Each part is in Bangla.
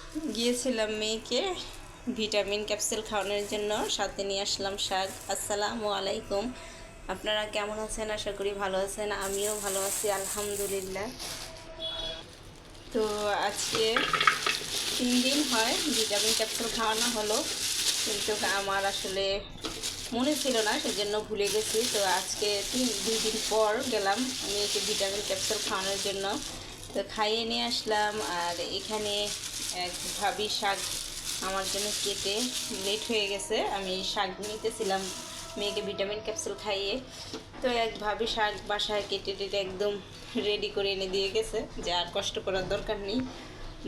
গিয়েছিলাম মেয়েকে ভিটামিন ক্যাপসুল খাওয়ানোর জন্য, সাথে নিয়ে আসলাম শাক। আসসালামু আলাইকুম, আপনারা কেমন আছেন? আশা করি ভালো আছেন। আমিও ভালো আছি আলহামদুলিল্লাহ। তো আজকে 3 দিন হয় ভিটামিন ক্যাপসুল খাওয়ানো হলো, কিন্তু আমার আসলে মনে ছিল না, সেজন্য ভুলে গেছি। তো আজকে 2 দিন পর গেলাম মেয়েকে ভিটামিন ক্যাপসুল খাওয়ানোর জন্য। তো খাইয়ে নিয়ে আসলাম। আর এখানে এক ভাবি শাক আমার জন্য কেটে, লেট হয়ে গেছে, আমি শাক নিতেছিলাম মেয়েকে ভিটামিন ক্যাপসুল খাইয়ে। তো এক ভাবি শাক বাসায় কেটে টেটে একদম রেডি করে এনে দিয়ে গেছে, যে আর কষ্ট করার দরকার নেই।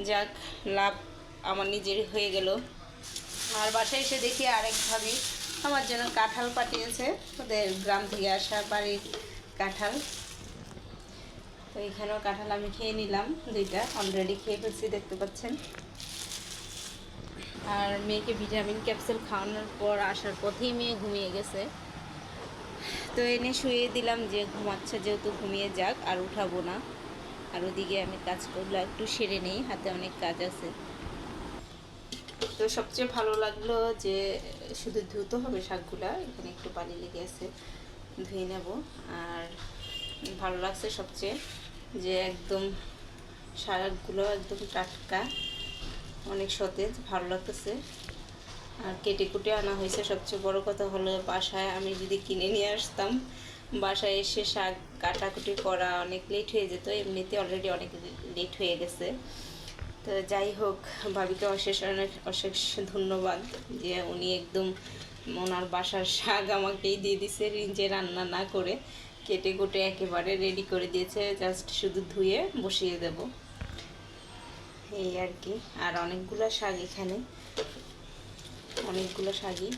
যাক, লাভ আমার নিজেরই হয়ে গেল। আর বাসায় এসে দেখি আরেক ভাবি আমার জন্য কাঁঠাল পাঠিয়েছে, ওদের গ্রাম থেকে আসা বাড়ির কাঁঠাল। তো এখানেও কাঁঠাল আমি খেয়ে নিলাম, 2টা অলরেডি খেয়ে ফেলছি, দেখতে পাচ্ছেন। আর মেয়েকে ভিটামিন ক্যাপসুল খাওয়ানোর পর আসার পথেই মেয়ে ঘুমিয়ে গেছে। তো এনে শুয়ে দিলাম, যে ঘুমাচ্ছে যেহেতু ঘুমিয়ে যাক, আর উঠাবো না। আর ওদিকে আমি কাজগুলো একটু সেরে নেই, হাতে অনেক কাজ আছে। তো সবচেয়ে ভালো লাগলো যে শুধু ধুতে হবে শাকগুলা, এখানে একটু বালি লেগে আছে, ধুয়ে নেব। আর ভালো লাগছে সবচেয়ে যে একদম শাকগুলো একদম টাটকা, অনেক সতেজ, ভালো লাগতেছে। আর কেটে কুটে আনা হয়েছে। সবচেয়ে বড় কথা হলো, বাসায় আমি যদি কিনে নিয়ে আসতাম, বাসায় এসে শাক কাটাকুটি করা অনেক লেট হয়ে যেত, এমনিতে অলরেডি অনেক লেট হয়ে গেছে। তো যাই হোক, ভাবিকে অশেষ ধন্যবাদ যে উনি একদম ওনার বাসার শাক আমাকেই দিয়ে দিছে, নিজে রান্না না করে কেটে কুটে একেবারে রেডি করে দিয়েছে, জাস্ট শুধু ধুয়ে বসিয়ে দেব, এই আর কি। আর অনেকগুলো শাক, এখানে অনেকগুলো শাকই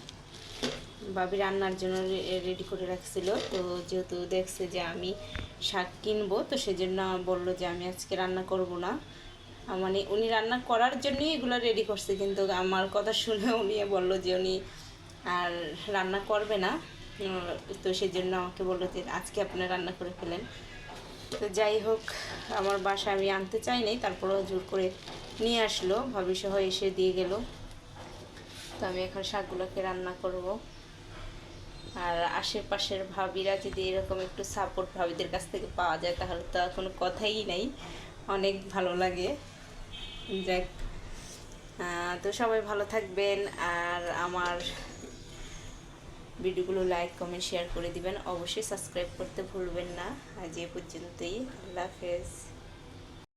ভাবি রান্নার জন্য রেডি করে রাখছিল। তো যেহেতু দেখছে যে আমি শাক কিনবো, তো সেজন্য বললো যে আমি আজকে রান্না করব না। মানে উনি রান্না করার জন্যই এগুলো রেডি করছে, কিন্তু আমার কথা শুনে উনি বললো যে উনি আর রান্না করবে না। তো সেজন্য আমাকে বললো যে আজকে আপনারা রান্না করে ফেলেন। তো যাই হোক, আমার বাসায় আমি আনতে চাই নাই, তারপরেও জোর করে নিয়ে আসলো, ভাবিসহ এসে দিয়ে গেল। তো আমি এখন শাকগুলোকে রান্না করব। আর আশেপাশের ভাবিরা যদি এরকম একটু সাপোর্ট ভাবিদের কাছ থেকে পাওয়া যায়, তাহলে তো কোনো কথাই নেই, অনেক ভালো লাগে। যাক, তো সবাই ভালো থাকবেন। আর আমার ভিডিওগুলো লাইক কমেন্ট শেয়ার করে দিবেন, অবশ্যই সাবস্ক্রাইব করতে ভুলবেন না। আজ এ পর্যন্তই, আল্লাহ হাফেজ।